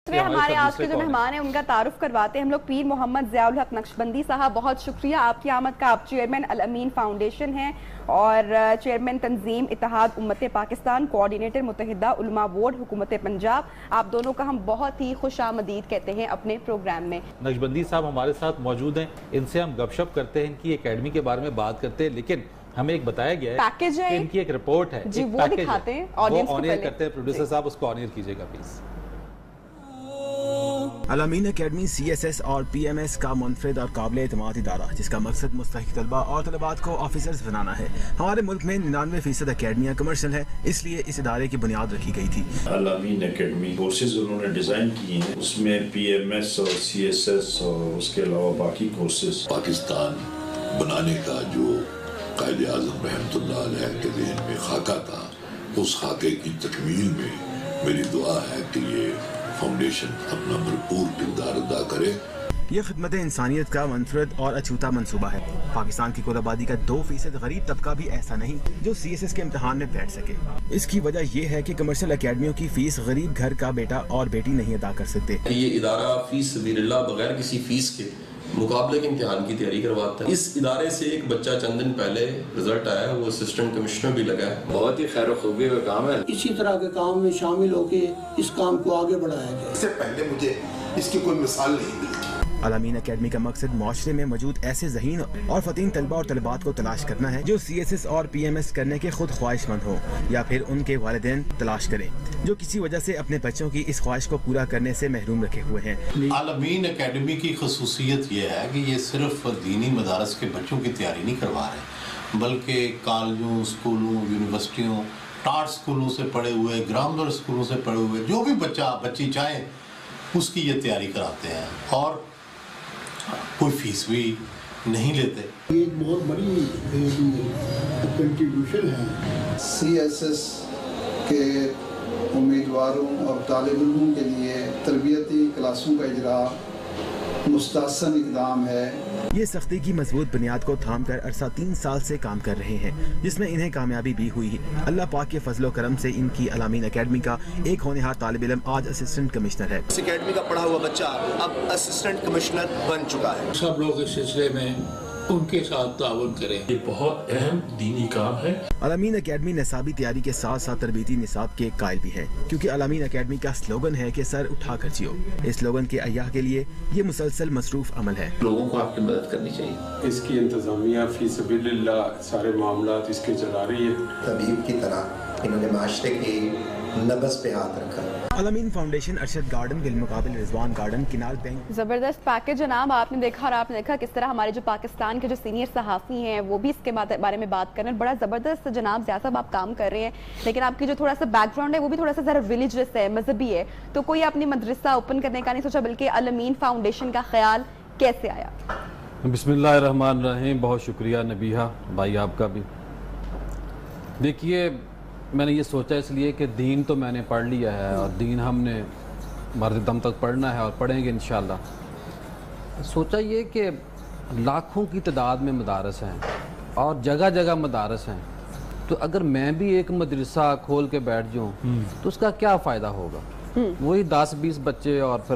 ہمارے آج کے جو مہمان ہیں ان کا تعارف کرواتے ہیں ہم لوگ. پیر محمد ضیاء الحق نقشبندی صاحب، بہت شکریہ آپ کی آمد کا. آپ چیئرمین الامین فاؤنڈیشن ہیں اور چیئرمین تنظیم اتحاد امت پاکستان، کوآرڈینیٹر متحدہ علماء بورڈ حکومت پنجاب. آپ دونوں کا ہم بہت ہی خوش آمدید کہتے ہیں اپنے پروگرام میں. نقشبندی صاحب ہمارے ساتھ موجود ہیں، ان سے ہم گپ شپ کرتے ہیں، ان کی اکیڈمی کے بارے میں بات کرتے ہیں، لیکن ہمیں ایک بتایا گیا ہے کہ ان کی ایک رپورٹ ہے جی وہ دکھاتے ہیں آڈینس کو. وہ آنر کرتے ہیں پروڈیوسر صاحب، اس کو آنر کیجئے گا please. Alamin academy C S S اور پی ایم ایس کا منفرد اور قابل اعتماد ادارہ جس کا مقصد مستحق طلبہ اور طلبات کو آفیسرز بنانا ہے. ہمارے ملک میں 99% اکیڈمیاں کمرشل ہیں، اس لیے اس ادارے کی بنیاد رکھی گئی تھی. الامین اکیڈمی کورسز انہوں نے ڈیزائن کیے ہیں، اس میں پی ایم ایس اور سی ایس ایس اور اس کے علاوہ باقی کورسز. پاکستان بنانے کا جو قائد اعظم رحمۃ اللہ علیہ کے ذہن میں خاکہ تھا، اس خاکے کی تکمیل میں میری دعا ہے کہ یہ فاؤنڈیشن اپنا بھرپور کردار ادا کرے. یہ خدمت انسانیت کا منفرد اور اچھوتا منصوبہ ہے. پاکستان کی کل آبادی کا 2% غریب طبقہ بھی ایسا نہیں جو سی ایس ایس کے امتحان میں بیٹھ سکے. اس کی وجہ یہ ہے کہ کمرشل اکیڈمیوں کی فیس غریب گھر کا بیٹا اور بیٹی نہیں ادا کر سکتے. یہ ادارہ فی سبیل اللہ بغیر کسی فیس کے مقابلے کے امتحان کی تیاری کرواتا ہے. اس ادارے سے ایک بچہ چند دن پہلے رزلٹ آیا ہے، وہ اسسٹنٹ کمشنر بھی لگا ہے. بہت ہی خیر و خوبی کا کام ہے. اسی طرح کے کام میں شامل ہو کے اس کام کو آگے بڑھایا جائے. اس سے پہلے مجھے اس کی کوئی مثال نہیں ملی. الامین اکیڈمی کا مقصد معاشرے میں موجود ایسے ذہین اور فتین طلبہ اور طلبات کو تلاش کرنا ہے جو سی ایس ایس اور پی ایم ایس کرنے کے خود خواہش مند ہوں یا پھر ان کے والدین تلاش کریں جو کسی وجہ سے اپنے بچوں کی اس خواہش کو پورا کرنے سے محروم رکھے ہوئے ہیں. الامین اکیڈمی کی خصوصیت یہ ہے کہ یہ صرف دینی مدارس کے بچوں کی تیاری نہیں کروا رہے، بلکہ کالجوں، اسکولوں، یونیورسٹیوں، ٹاٹ اسکولوں سے پڑھے ہوئے، گرامر اسکولوں سے پڑھے ہوئے جو بھی بچی چاہے اس کی یہ تیاری کراتے ہیں اور کوئی فیس بھی نہیں لیتے. یہ ایک بہت بڑی کنٹریبیوشن ہے سی ایس ایس کے امیدواروں اور طالب علموں کے لیے. تربیتی کلاسوں کا اجرا مستحسن اقدام ہے. یہ سختی کی مضبوط بنیاد کو تھام کر عرصہ 3 سال سے کام کر رہے ہیں جس میں انہیں کامیابی بھی ہوئی. اللہ پاک کے فضل و کرم سے ان کی الامین اکیڈمی کا ایک ہونہار طالب علم آج اسسٹنٹ کمشنر ہے. اس اکیڈمی کا پڑھا ہوا بچہ اب اسسٹنٹ کمشنر بن چکا ہے. سب لوگ اس سلسلے میں ان کے ساتھ تعاون کریں. یہ بہت اہم دینی کام ہے. الامین اکیڈمی نصابی تیاری کے ساتھ ساتھ تربیتی نصاب کے قائل بھی ہے کیونکہ الامین اکیڈمی کا سلوگن ہے کہ سر اٹھا کر جیو. اس سلوگن کے احیا کے لیے یہ مسلسل مصروف عمل ہے. لوگوں کو آپ کی مدد کرنی چاہیے. اس کی انتظامیہ فی سبیل اللہ سارے معاملات اس کے چلا رہی ہے. طبیب کی طرح انہوں نے معاشرے کی نبض پہ ہاتھ رکھا. الامین فاؤنڈیشن ارشد گارڈن بالمقابل رضوان گارڈن کنال بینک. زبردست پیکج جناب، آپ نے دیکھا اور آپ نے دیکھا کس طرح ہمارے جو پاکستان کے جو سینئر صحافی ہیں وہ بھی اس کے بارے میں بات کر رہے ہیں. بڑا زبردست جناب ضیاء صاحب آپ کام کر رہے ہیں، لیکن آپ کی جو تھوڑا سا بیک گراؤنڈ ہے وہ بھی تھوڑا سا ذرا ریلیجیس ہے، مذہبی ہے. تو کوئی اپنی مدرسہ اوپن کرنے کا نہیں سوچا بلکہ الامین فاؤنڈیشن کا خیال کیسے آیا؟ بسم اللہ الرحمن الرحیم. بہت شکریہ نبیہہ بھائی آپ کا بھی. دیکھیے میں نے یہ سوچا اس لیے کہ دین تو میں نے پڑھ لیا ہے اور دین ہم نے مرد دم تک پڑھنا ہے اور پڑھیں گے انشاءاللہ. سوچا یہ کہ لاکھوں کی تعداد میں مدارس ہیں اور جگہ جگہ مدارس ہیں، تو اگر میں بھی ایک مدرسہ کھول کے بیٹھ جاؤں تو اس کا کیا فائدہ ہوگا؟ وہی 10-20 بچے اور پھر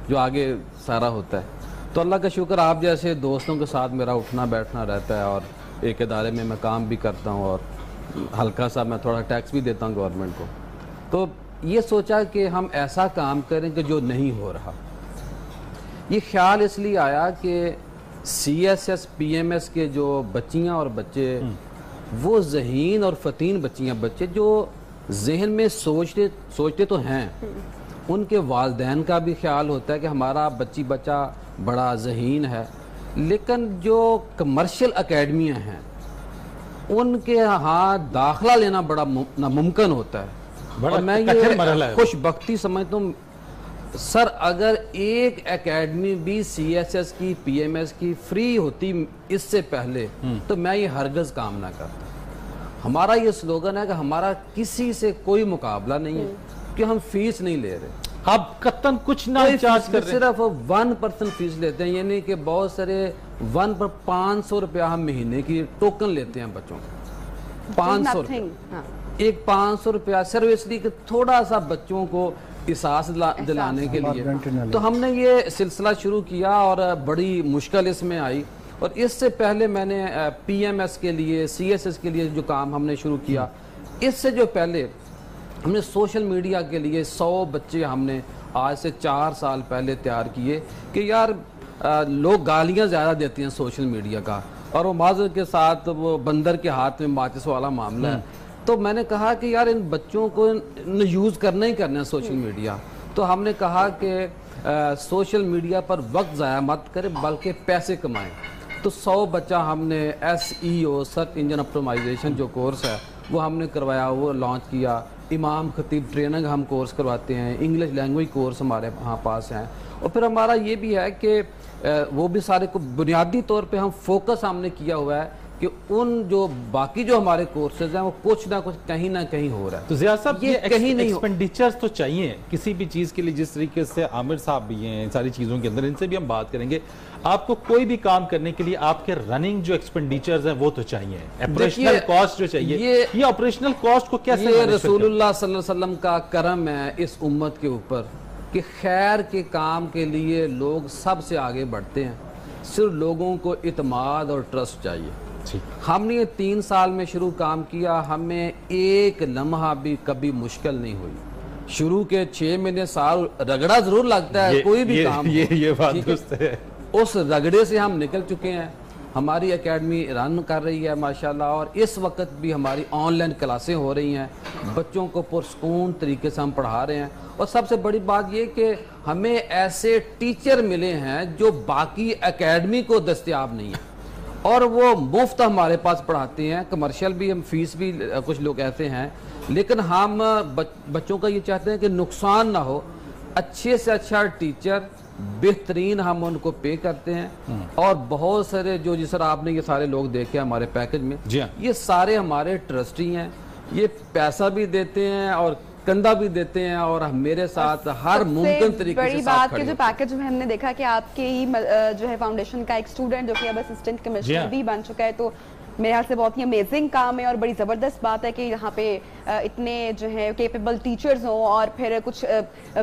جو آگے سارا ہوتا ہے. تو اللہ کا شکر آپ جیسے دوستوں کے ساتھ میرا اٹھنا بیٹھنا رہتا ہے اور ایک ادارے میں کام بھی کرتا ہوں اور ہلکا سا میں تھوڑا ٹیکس بھی دیتا ہوں گورنمنٹ کو. تو یہ سوچا کہ ہم ایسا کام کریں کہ جو نہیں ہو رہا. یہ خیال اس لیے آیا کہ C S S P M S کے جو بچیاں اور بچے وہ ذہین اور فتین بچیاں بچے جو ذہن میں سوچتے تو ہیں، ان کے والدین کا بھی خیال ہوتا ہے کہ ہمارا بچی بچہ بڑا ذہین ہے، لیکن جو کمرشل اکیڈمیاں ہیں ان کے ہاں داخلہ لینا بڑا ناممکن ہوتا ہے. اور میں یہ خوش بختی سمجھتا ہوں سر اگر ایک اکیڈمی بھی سی ایس ایس کی پی ایم ایس کی فری ہوتی اس سے پہلے تو میں یہ ہرگز کام نہ کرتا. ہمارا یہ سلوگن ہے کہ ہمارا کسی سے کوئی مقابلہ نہیں ہے کہ ہم فیس نہیں لے رہے. آپ قطن کچھ نہ چارج کر رہے ہیں، صرف 1% فیس لیتے ہیں. یعنی کہ بہت سارے 1 پر 500 روپیہ ہم مہینے کی ٹوکن لیتے ہیں بچوں کو. 500 روپیہ ایک 500 روپیہ صرف اس لیے کہ تھوڑا سا بچوں کو احساس دلانے کے لیے تو ہم نے یہ سلسلہ شروع کیا اور بڑی مشکل اس میں آئی. اور اس سے پہلے میں نے پی ایم ایس کے لیے CSS کے لیے جو کام ہم نے شروع کیا, اس سے جو پہلے ہم نے سوشل میڈیا کے لیے 100 بچے ہم نے آج سے 4 سال پہلے تیار کیے کہ یار لوگ گالیاں زیادہ دیتی ہیں سوشل میڈیا کا, اور وہ معذرت کے ساتھ وہ بندر کے ہاتھ میں ماچس والا معاملہ ہے. تو میں نے کہا کہ یار ان بچوں کو یوز کرنا ہی کرنا ہے سوشل میڈیا. تو ہم نے کہا کہ سوشل میڈیا پر وقت ضائع مت کرے بلکہ پیسے کمائیں. تو 100 بچہ ہم نے SEO سرچ انجن آپٹیمائزیشن جو کورس ہے وہ ہم نے کروایا, وہ لانچ کیا. امام خطیب ٹریننگ ہم کورس کرواتے ہیں, انگلش لینگویج کورس ہمارے ہاں پاس ہیں. اور پھر ہمارا یہ بھی ہے کہ وہ بھی سارے کو بنیادی طور پہ ہم فوکس ہم نے کیا ہوا ہے کہ ان جو باقی جو ہمارے کورسز ہیں وہ کچھ نہ کچھ کہیں نہ کہیں ہو رہا ہے. تو زیاد صاحب یہ کہیں نہیں ایکسپینڈیچرز تو چاہیے کسی بھی چیز کے لیے, جس طریقے سے عامر صاحب بھی ہیں ساری چیزوں کے اندر, ان سے بھی ہم بات کریں گے. آپ کو کوئی بھی کام کرنے کے لیے آپ کے رننگ جو ایکسپینڈیچرز ہیں وہ تو چاہیے, آپریشنل کاسٹ جو چاہیے, یہ آپریشنل کاسٹ کو کیسے یہ رسول اللہ صلی اللہ علیہ وسلم کا کرم ہے اس امت کے اوپر کہ خیر کے کام کے لیے لوگ سب سے آگے بڑھتے ہیں. صرف لوگوں کو اعتماد اور ٹرسٹ چاہیے. ہم نے 3 سال میں شروع کام کیا, ہمیں ایک لمحہ بھی کبھی مشکل نہیں ہوئی. شروع کے 6 مہینے سال رگڑا ضرور لگتا ہے کوئی بھی کام, یہ بات درست ہے, اس رگڑے سے ہم نکل چکے ہیں. ہماری اکیڈمی رن کر رہی ہے ماشاءاللہ, اور اس وقت بھی ہماری آن لائن کلاسیں ہو رہی ہیں. بچوں کو پرسکون طریقے سے ہم پڑھا رہے ہیں. اور سب سے بڑی بات یہ کہ ہمیں ایسے ٹیچر ملے ہیں جو باقی اکیڈمی کو دستیاب نہیں ہیں, اور وہ مفت ہمارے پاس پڑھاتے ہیں. کمرشل بھی, ہم فیس بھی کچھ لوگ ایسے ہیں, لیکن ہم بچوں کا یہ چاہتے ہیں کہ نقصان نہ ہو. اچھے سے اچھا ٹیچر بہترین ہم ان کو پے کرتے ہیں. اور بہت سارے جو جس طرح آپ نے یہ سارے لوگ دیکھے ہمارے پیکج میں, یہ سارے ہمارے ٹرسٹی ہیں. یہ پیسہ بھی دیتے ہیں اور کندھا بھی دیتے ہیں, اور میرے ساتھ ہر ممکن طریقے سے ساتھ کھڑے. جو پیکج میں ہم نے دیکھا کہ آپ کے ہی جو ہے فاؤنڈیشن کا ایک اسٹوڈنٹ جو کہ اب اسسٹنٹ کمشنر بھی بن چکا ہے, تو میرے خیال سے بہت ہی امیزنگ کام ہے اور بڑی زبردست بات ہے کہ یہاں پہ اتنے جو ہے کیپیبل ٹیچرز ہوں. اور پھر کچھ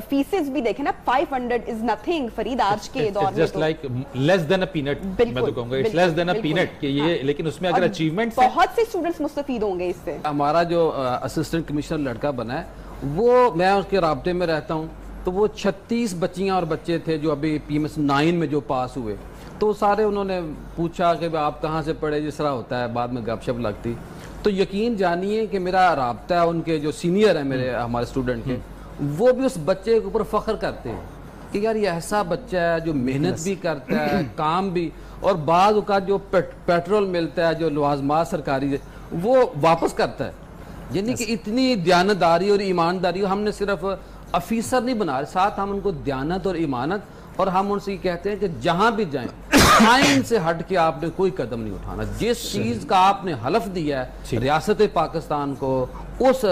فیسز بھی دیکھیں نا, 500 از نتھنگ فرید آج کے دور میں, جسٹ لائک لیس دین اے پینٹ. میں تو کہوں گا it's less then a pant کہ یہ, لیکن اس میں اگر اچیومنٹ بہت سے اسٹوڈنٹس مستفید ہوں گے اس سے. ہمارا جو اسسٹنٹ کمشنر لڑکا بنا ہے وہ, میں اس کے رابطے میں رہتا ہوں, تو وہ 36 بچیاں اور بچے تھے جو ابھی PMS 9 میں جو پاس ہوئے. تو سارے انہوں نے پوچھا کہ آپ کہاں سے پڑھے, جس طرح ہوتا ہے بعد میں گپ شپ لگتی. تو یقین جانیے کہ میرا رابطہ ہے ان کے جو سینئر ہیں میرے ہمارے اسٹوڈنٹ کے, وہ بھی اس بچے کے اوپر فخر کرتے ہیں کہ یار یہ ایسا بچہ ہے جو محنت بھی کرتا ہے, کام بھی, اور بعض اوقات جو پیٹرول ملتا ہے, جو لوازمات سرکاری وہ واپس کرتا ہے. یعنی کہ اتنی دیانتداری اور ایمانداری. ہم نے صرف افیسر نہیں بنا رہے, ساتھ ہم ان کو دیانت اور ایمانت, اور ہم ان سے یہ کہتے ہیں کہ جہاں بھی جائیں آئین سے ہٹ کے آپ نے کوئی قدم نہیں اٹھانا. جس چیز کا آپ نے حلف دیا ہے ریاست پاکستان کو, اس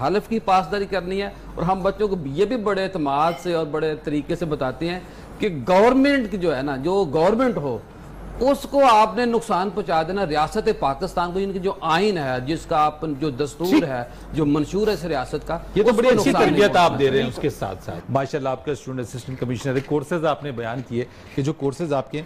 حلف کی پاسداری کرنی ہے. اور ہم بچوں کو یہ بھی بڑے اعتماد سے اور بڑے طریقے سے بتاتے ہیں کہ گورنمنٹ جو ہے نا, جو گورنمنٹ ہو اس کو آپ نے نقصان پہنچا دینا ریاست پاکستان کو, ان کی جو آئین ہے, جس کا آپ جو دستور ہے, جو منشور ہے اس ریاست کا, یہ تو بڑی اچھی تربیت آپ دے رہے ہیں. اس کے ساتھ ساتھ ماشاءاللہ آپ کا اسٹوڈنٹ اسسٹنٹ کمشنر, کورسز آپ نے بیان کیے کہ جو کورسز آپ کے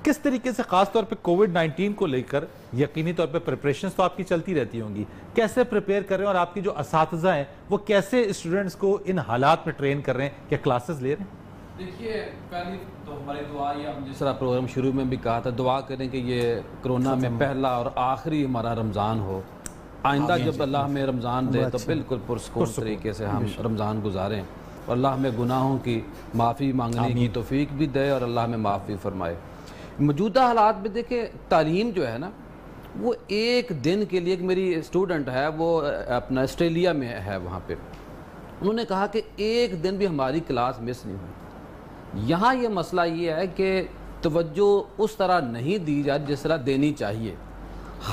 کس طریقے سے خاص طور پہ کووڈ-19 کو لے کر یقینی طور پہ پریپریشنز تو آپ کی چلتی رہتی ہوں گی, کیسے پریپیئر کر رہے ہیں, اور آپ کی جو اساتذہ ہیں وہ کیسے اسٹوڈنٹس کو ان حالات میں ٹرین کر رہے ہیں, کیا کلاسز لے رہے ہیں؟ دیکھیے پہلی تو ہماری دعا یہ, ہم جس طرح پروگرام شروع میں بھی کہا تھا, دعا کریں کہ یہ کرونا میں پہلا اور آخری ہمارا رمضان ہو. آئندہ جب اللہ ہمیں رمضان دے تو بالکل پرسکون طریقے سے ہم رمضان گزاریں, اور اللہ ہمیں گناہوں کی معافی مانگنے کی توفیق بھی دے, اور اللہ ہمیں معافی فرمائے. موجودہ حالات میں دیکھیں تعلیم جو ہے نا, وہ ایک دن کے لیے, ایک میری اسٹوڈنٹ ہے وہ اپنا آسٹریلیا میں ہے, وہاں پہ انہوں نے کہا کہ ایک دن بھی ہماری کلاس مس نہیں ہوئی. یہاں یہ مسئلہ یہ ہے کہ توجہ اس طرح نہیں دی جاتی جس طرح دینی چاہیے.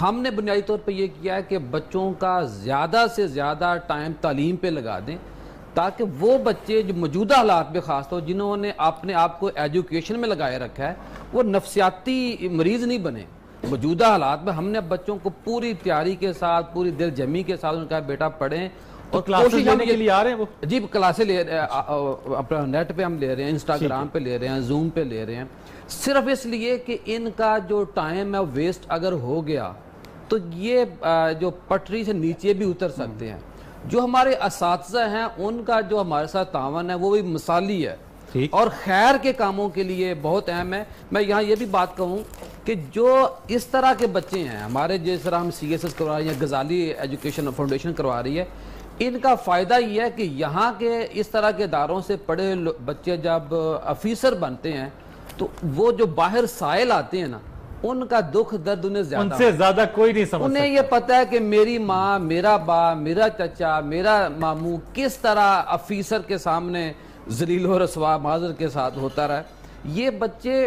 ہم نے بنیادی طور پہ یہ کیا ہے کہ بچوں کا زیادہ سے زیادہ ٹائم تعلیم پہ لگا دیں, تاکہ وہ بچے جو موجودہ حالات میں خاص طور جنہوں نے اپنے آپ کو ایجوکیشن میں لگائے رکھا ہے, وہ نفسیاتی مریض نہیں بنے. موجودہ حالات میں ہم نے بچوں کو پوری تیاری کے ساتھ, پوری دل جمی کے ساتھ ان کا بیٹا پڑھیں, تو کلاسز لینے کے لیے آ رہے ہیں وہ؟ جی کلاسیں لے رہے ہیں، اپنا نیٹ پہ ہم لے رہے ہیں، انسٹاگرام پہ لے رہے ہیں، زوم پہ لے رہے ہیں، صرف اس لیے کہ ان کا جو ٹائم ہے ویسٹ اگر ہو گیا تو یہ جو پٹری سے نیچے بھی اتر سکتے ہیں. جو ہمارے اساتذہ ہیں ان کا جو ہمارے ساتھ تعاون ہے وہ بھی مثالی ہے اور خیر کے کاموں کے لیے بہت اہم ہے. میں یہاں یہ بھی بات کہوں کہ جو اس طرح کے بچے ہیں ہمارے، جس طرح ہم CSS کروا رہے ہیں یا غزالی ایجوکیشن فاؤنڈیشن کروا رہی ہے، ان کا فائدہ یہ ہے کہ یہاں کے اس طرح کے اداروں سے پڑھے بچے جب آفیسر بنتے ہیں تو وہ جو باہر سائل آتے ہیں نا، ان کا دکھ درد انہیں ان سے زیادہ کوئی نہیں سمجھ انہیں یہ پتہ ہے کہ میری ماں، میرا باپ، میرا چچا، میرا ماموں کس طرح آفیسر کے سامنے ذلیل و رسوا معذر کے ساتھ ہوتا رہا. یہ بچے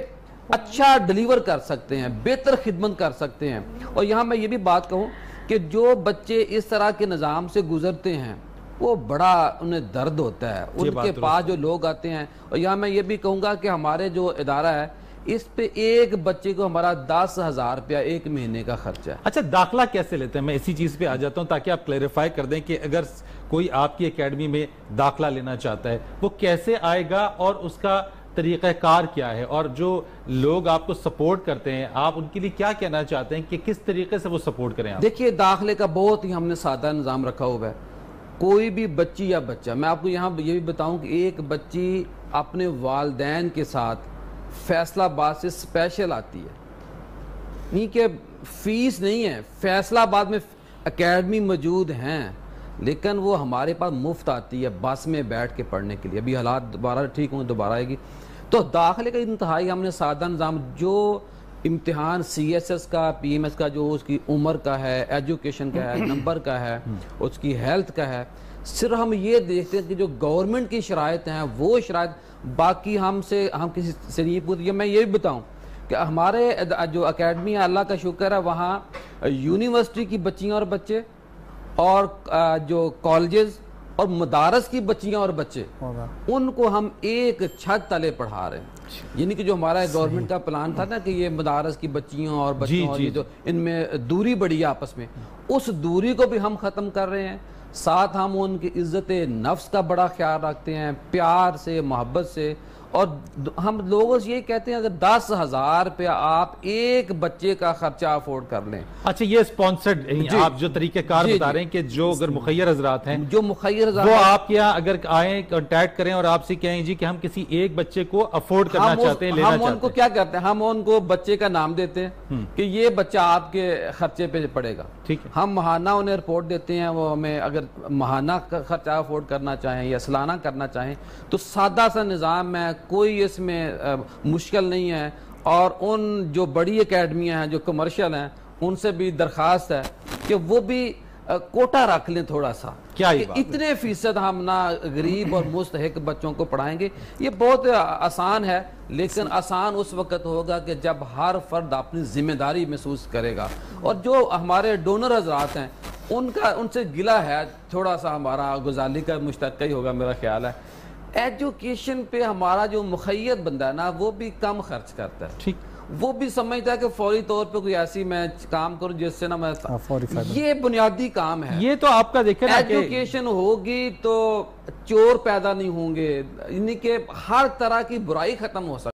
اچھا ڈیلیور کر سکتے ہیں، بہتر خدمت کر سکتے ہیں. اور یہاں میں یہ بھی بات کہوں کہ جو بچے اس طرح کے نظام سے گزرتے ہیں وہ بڑا انہیں درد ہوتا ہے. ان کے پاس جو لوگ آتے ہیں، اور یہاں میں یہ بھی کہوں گا کہ ہمارے جو ادارہ ہے اس پہ ایک بچے کو ہمارا 10,000 روپیہ ایک مہینے کا خرچہ ہے. اچھا داخلہ کیسے لیتے ہیں؟ میں اسی چیز پہ آ جاتا ہوں تاکہ آپ کلیریفائی کر دیں کہ اگر کوئی آپ کی اکیڈمی میں داخلہ لینا چاہتا ہے وہ کیسے آئے گا اور اس کا طریقہ کار کیا ہے، اور جو لوگ آپ کو سپورٹ کرتے ہیں آپ ان کے لیے کیا کہنا چاہتے ہیں کہ کس طریقے سے وہ سپورٹ کریں آپ؟ دیکھیے داخلے کا بہت ہی ہم نے سادہ نظام رکھا ہوا ہے. کوئی بھی بچی یا بچہ، میں آپ کو یہاں یہ بھی بتاؤں کہ ایک بچی اپنے والدین کے ساتھ فیصلہ آباد سے اسپیشل آتی ہے، نہیں کہ فیس نہیں ہے، فیصلہ آباد میں اکیڈمی موجود ہیں لیکن وہ ہمارے پاس مفت آتی ہے بس میں بیٹھ کے پڑھنے کے لیے. ابھی حالات دوبارہ ٹھیک ہوں دوبارہ آئے گی. تو داخلے کا انتہائی ہم نے سادہ نظام، جو امتحان CSS کا PMS کا جو اس کی عمر کا ہے، ایجوکیشن کا ہے، نمبر کا ہے، اس کی ہیلتھ کا ہے، صرف ہم یہ دیکھتے ہیں کہ جو گورنمنٹ کی شرائط ہیں وہ شرائط، باقی ہم کسی سے نہیں پوچھتے. میں یہ بھی بتاؤں کہ ہمارے جو اکیڈمی ہے اللہ کا شکر ہے وہاں یونیورسٹی کی بچیاں اور بچے اور جو کالجز اور مدارس کی بچیاں اور بچے ان کو ہم ایک چھت تلے پڑھا رہے ہیں. یعنی کہ جو ہمارا گورنمنٹ کا پلان تھا نا کہ یہ مدارس کی بچیوں اور بچوں اور یہ جو ان میں دوری بڑی ہے آپس میں، اس دوری کو بھی ہم ختم کر رہے ہیں. ساتھ ہم ان کی عزت نفس کا بڑا خیال رکھتے ہیں، پیار سے، محبت سے. اور ہم لوگوں سے یہ کہتے ہیں اگر 10,000 روپیہ آپ ایک بچے کا خرچہ افورڈ کر لیں. اچھا یہ سپانسرڈ آپ جو طریقہ کار بتا رہے ہیں کہ جو اگر مخیر حضرات ہیں، جو مخیر حضرات وہ آپ کے یہاں اگر آئیں کانٹیکٹ کریں اور آپ سے کہیں جی کہ ہم کسی ایک بچے کو افورڈ کرنا چاہتے ہیں، لینا چاہتے ہیں، ہم ان کو کیا کرتے ہیں؟ ہم ان کو بچے کا نام دیتے ہیں کہ یہ بچہ آپ کے خرچے پہ پڑے گا. ہم ماہانہ انہیں رپورٹ دیتے ہیں، وہ ہمیں اگر ماہانہ خرچہ افورڈ کرنا چاہیں یا سالانہ کرنا چاہیں تو سادہ سا نظام ہے، کوئی اس میں مشکل نہیں ہے. اور ان جو بڑی اکیڈمیاں ہیں جو کمرشل ہیں ان سے بھی درخواست ہے کہ وہ بھی کوٹا رکھ لیں تھوڑا سا، کہ اتنے فیصد ہم نہ غریب اور مستحق بچوں کو پڑھائیں گے. یہ بہت آسان ہے لیکن آسان اس وقت ہوگا کہ جب ہر فرد اپنی ذمہ داری محسوس کرے گا. اور جو ہمارے ڈونر حضرات ہیں ان سے گلہ ہے تھوڑا سا، ہمارا غزالی کا مشترکہ ہی ہوگا میرا خیال ہے. ایجوکیشن پہ ہمارا جو مخیت بندہ ہے نا وہ بھی کم خرچ کرتا ہے، وہ بھی سمجھتا ہے کہ فوری طور پہ کوئی ایسی میں کام کروں جس سے نا میں، یہ بنیادی کام ہے. یہ تو آپ کا دیکھیں ایجوکیشن ہوگی تو چور پیدا نہیں ہوں گے، یعنی کہ ہر طرح کی برائی ختم ہو سکتی.